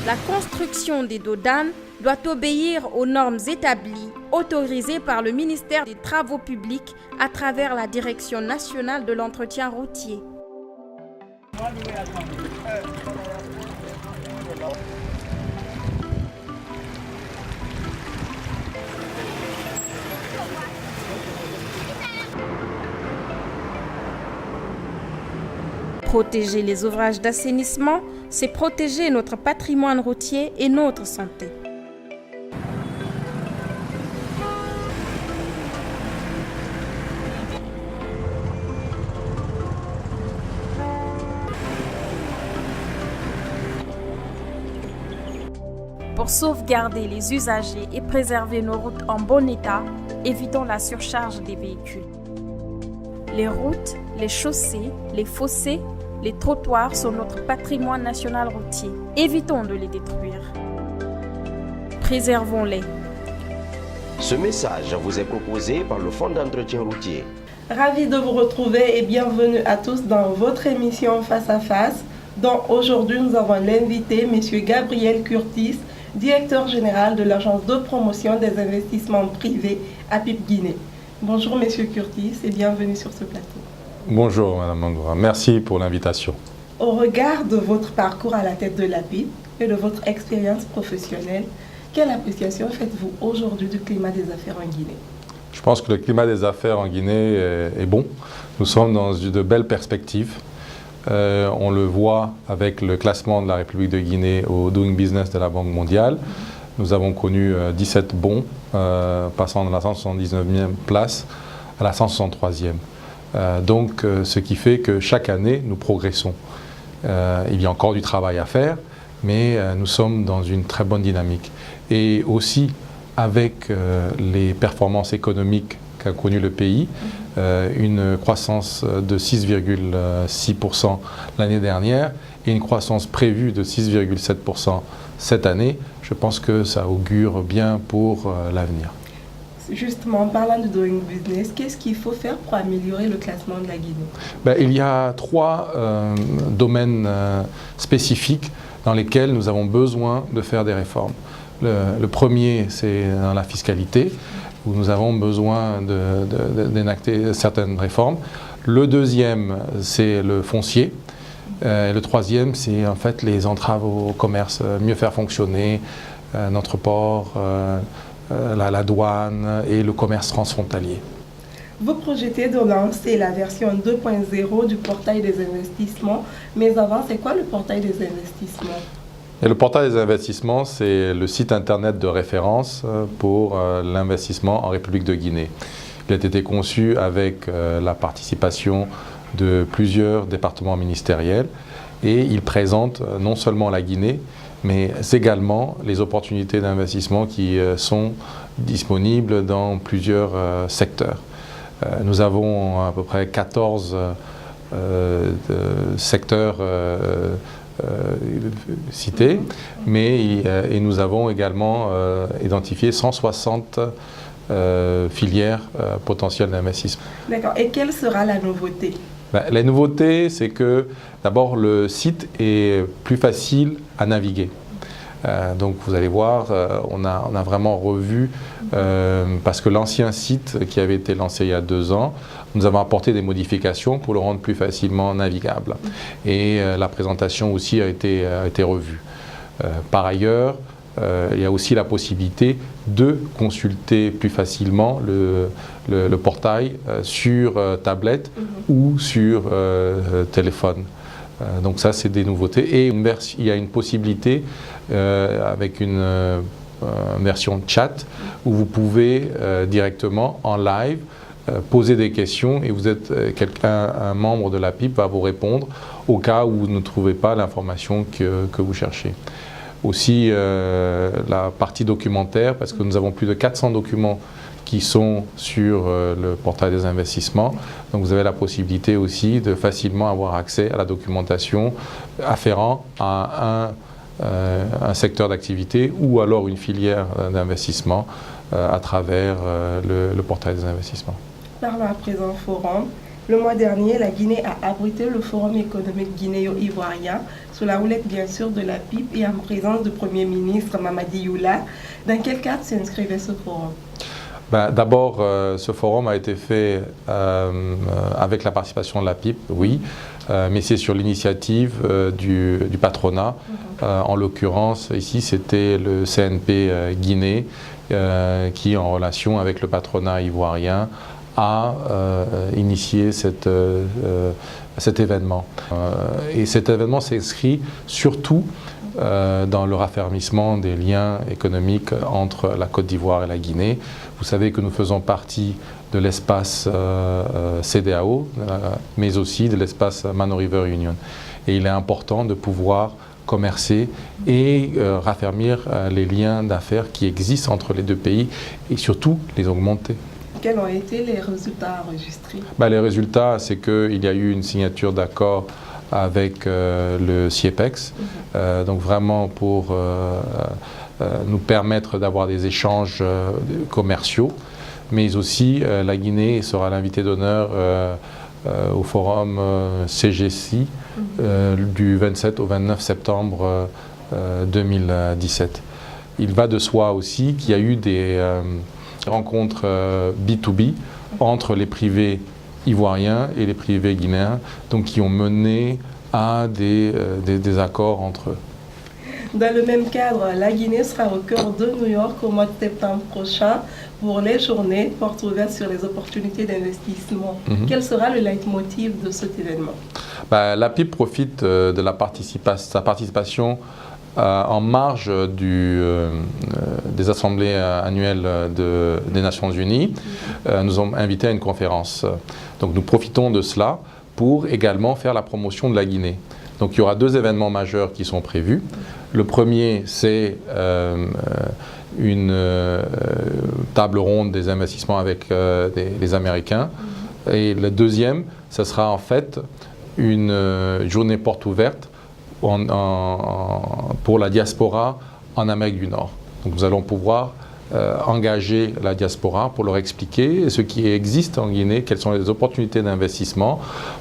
La construction des dos d'âne doit obéir aux normes établies, autorisées par le ministère des Travaux publics à travers la Direction nationale de l'entretien routier. Protéger les ouvrages d'assainissement, c'est protéger notre patrimoine routier et notre santé. Pour sauvegarder les usagers et préserver nos routes en bon état, évitons la surcharge des véhicules. Les routes, les chaussées, les fossés, les trottoirs sont notre patrimoine national routier. Évitons de les détruire. Préservons-les. Ce message vous est proposé par le Fonds d'entretien routier. Ravi de vous retrouver et bienvenue à tous dans votre émission Face à Face, dont aujourd'hui nous avons l'invité, M. Gabriel Curtis, directeur général de l'Agence de promotion des investissements privés APIP Guinée. Bonjour M. Curtis et bienvenue sur ce plateau. Bonjour Mme Mangoura, merci pour l'invitation. Au regard de votre parcours à la tête de l'APIP et de votre expérience professionnelle, quelle appréciation faites-vous aujourd'hui du climat des affaires en Guinée? Je pense que le climat des affaires en Guinée est bon. Nous sommes dans de belles perspectives. On le voit avec le classement de la République de Guinée au Doing Business de la Banque mondiale. Nous avons connu 17 bons, passant de la 179e place à la 163e. Donc, ce qui fait que chaque année, nous progressons. Il y a encore du travail à faire, mais nous sommes dans une très bonne dynamique. Et aussi, avec les performances économiques qu'a connu le pays, une croissance de 6,6% l'année dernière et une croissance prévue de 6,7% cette année, je pense que ça augure bien pour l'avenir. Justement, en parlant de Doing Business, qu'est-ce qu'il faut faire pour améliorer le classement de la Guinée? Il y a trois domaines spécifiques dans lesquels nous avons besoin de faire des réformes. Le premier, c'est dans la fiscalité, où nous avons besoin d'énacter certaines réformes. Le deuxième, c'est le foncier. Le troisième, c'est en fait les entraves au commerce, mieux faire fonctionner notre port, la douane et le commerce transfrontalier. Vous projetez de lancer la version 2.0 du portail des investissements, mais avant, c'est quoi le portail des investissements? Et le portail des investissements, c'est le site internet de référence pour l'investissement en République de Guinée. Il a été conçu avec la participation de plusieurs départements ministériels et il présente non seulement la Guinée, mais également les opportunités d'investissement qui sont disponibles dans plusieurs secteurs. Nous avons à peu près 14 secteurs cités, et nous avons également identifié 160 filières potentielles d'investissement. D'accord. Et quelle sera la nouveauté? La nouveauté, c'est que d'abord le site est plus facile à naviguer. Donc vous allez voir, on a vraiment revu, parce que l'ancien site qui avait été lancé il y a 2 ans, nous avons apporté des modifications pour le rendre plus facilement navigable. Et la présentation aussi a été revue. Par ailleurs, il y a aussi la possibilité de consulter plus facilement le portail sur tablette ou sur téléphone. Donc ça, c'est des nouveautés. Et il y a une possibilité avec une version chat où vous pouvez directement en live poser des questions et vous êtes un membre de l'APIP va vous répondre au cas où vous ne trouvez pas l'information que vous cherchez. Aussi la partie documentaire, parce que nous avons plus de 400 documents qui sont sur le portail des investissements. Donc vous avez la possibilité aussi de facilement avoir accès à la documentation afférent à un secteur d'activité ou alors une filière d'investissement à travers le portail des investissements. Parlons à présent forum. Le mois dernier, la Guinée a abrité le Forum économique guinéo-ivoirien, sous la houlette bien sûr de la PIP et en présence du Premier ministre Mamadi Youla. Dans quel cadre s'inscrivait ce forum? D'abord, ce forum a été fait avec la participation de la PIP, oui, mais c'est sur l'initiative du patronat. En l'occurrence, ici, c'était le CNP Guinée qui, en relation avec le patronat ivoirien, a initié cet événement. Et cet événement s'inscrit surtout dans le raffermissement des liens économiques entre la Côte d'Ivoire et la Guinée. Vous savez que nous faisons partie de l'espace CEDEAO, mais aussi de l'espace Mano River Union. Et il est important de pouvoir commercer et raffermir les liens d'affaires qui existent entre les deux pays et surtout les augmenter. Quels ont été les résultats enregistrés? Les résultats, c'est qu'il y a eu une signature d'accord avec le CIEPEX, donc vraiment pour nous permettre d'avoir des échanges commerciaux, mais aussi la Guinée sera l'invité d'honneur au forum CGC du 27 au 29 septembre 2017. Il va de soi aussi qu'il y a eu des rencontres B2B entre les privés ivoiriens et les privés guinéens, donc qui ont mené à des accords entre eux. Dans le même cadre, la Guinée sera au cœur de New York au mois de septembre prochain pour les journées portes ouvertes sur les opportunités d'investissement. Quel sera le leitmotiv de cet événement? La PIP profite de sa participation en marge des assemblées annuelles des Nations Unies. Nous sommes invités à une conférence. Donc nous profitons de cela pour également faire la promotion de la Guinée. Donc il y aura deux événements majeurs qui sont prévus. Le premier, c'est une table ronde des investissements avec les Américains. Et le deuxième, ce sera en fait une journée porte ouverte pour la diaspora en Amérique du Nord. Donc nous allons pouvoir engager la diaspora pour leur expliquer ce qui existe en Guinée, quelles sont les opportunités d'investissement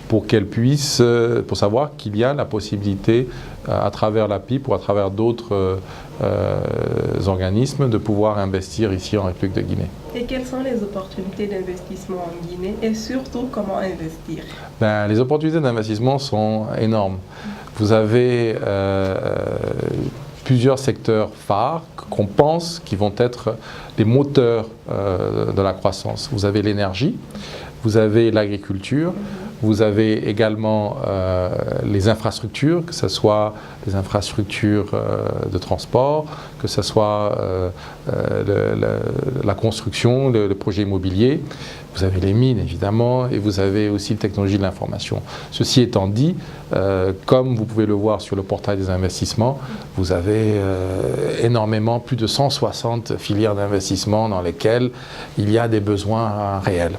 pour qu'elles puissent, pour savoir qu'il y a la possibilité à travers la PIP ou à travers d'autres organismes de pouvoir investir ici en République de Guinée. Et quelles sont les opportunités d'investissement en Guinée et surtout comment investir? Les opportunités d'investissement sont énormes. Vous avez plusieurs secteurs phares qu'on pense qui vont être les moteurs de la croissance. Vous avez l'énergie, vous avez l'agriculture, vous avez également les infrastructures, que ce soit les infrastructures de transport, que ce soit la construction, le projet immobilier. Vous avez les mines, évidemment, et vous avez aussi la technologie de l'information. Ceci étant dit, comme vous pouvez le voir sur le portail des investissements, vous avez énormément, plus de 160 filières d'investissement dans lesquelles il y a des besoins réels.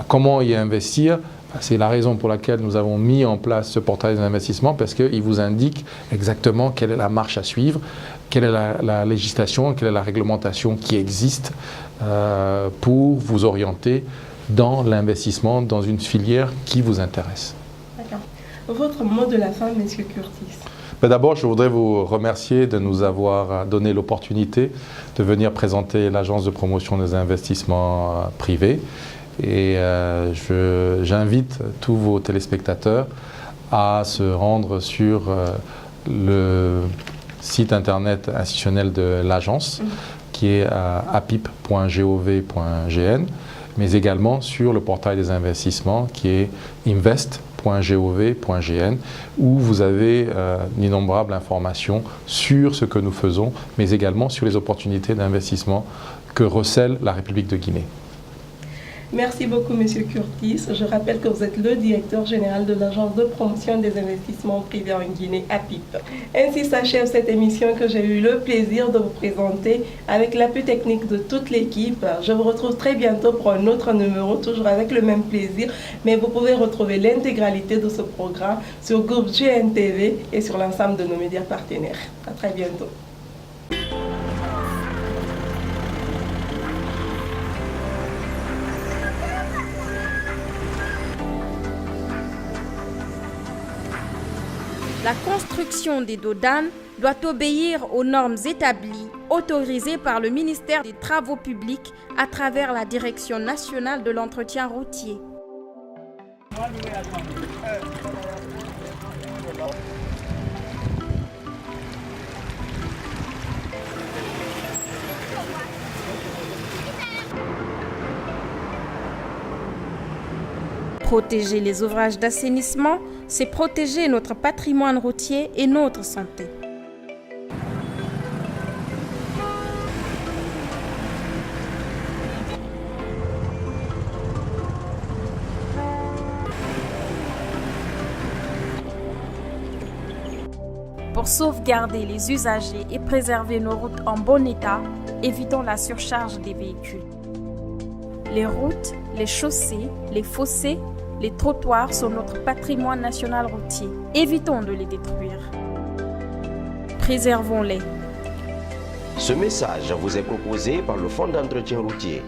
Comment y investir? C'est la raison pour laquelle nous avons mis en place ce portail des investissements, parce qu'il vous indique exactement quelle est la marche à suivre, quelle est la législation, quelle est la réglementation qui existe pour vous orienter dans l'investissement dans une filière qui vous intéresse. D'accord. Votre mot de la fin, Monsieur Curtis? D'abord, je voudrais vous remercier de nous avoir donné l'opportunité de venir présenter l'Agence de promotion des investissements privés. Et j'invite tous vos téléspectateurs à se rendre sur le site internet institutionnel de l'agence, qui est apip.gov.gn, mais également sur le portail des investissements qui est invest.gov.gn, où vous avez d'innombrables informations sur ce que nous faisons, mais également sur les opportunités d'investissement que recèle la République de Guinée. Merci beaucoup, Monsieur Curtis. Je rappelle que vous êtes le directeur général de l'Agence de promotion des investissements privés en Guinée, APIP. Ainsi s'achève cette émission que j'ai eu le plaisir de vous présenter avec l'appui technique de toute l'équipe. Je vous retrouve très bientôt pour un autre numéro, toujours avec le même plaisir, mais vous pouvez retrouver l'intégralité de ce programme sur Groupe GNTV et sur l'ensemble de nos médias partenaires. À très bientôt. La construction des dos d'âne doit obéir aux normes établies, autorisées par le ministère des Travaux publics à travers la Direction nationale de l'entretien routier. Protéger les ouvrages d'assainissement, c'est protéger notre patrimoine routier et notre santé. Pour sauvegarder les usagers et préserver nos routes en bon état, évitons la surcharge des véhicules. Les routes, les chaussées, les fossés, les trottoirs sont notre patrimoine national routier. Évitons de les détruire. Préservons-les. Ce message vous est proposé par le Fonds d'entretien routier.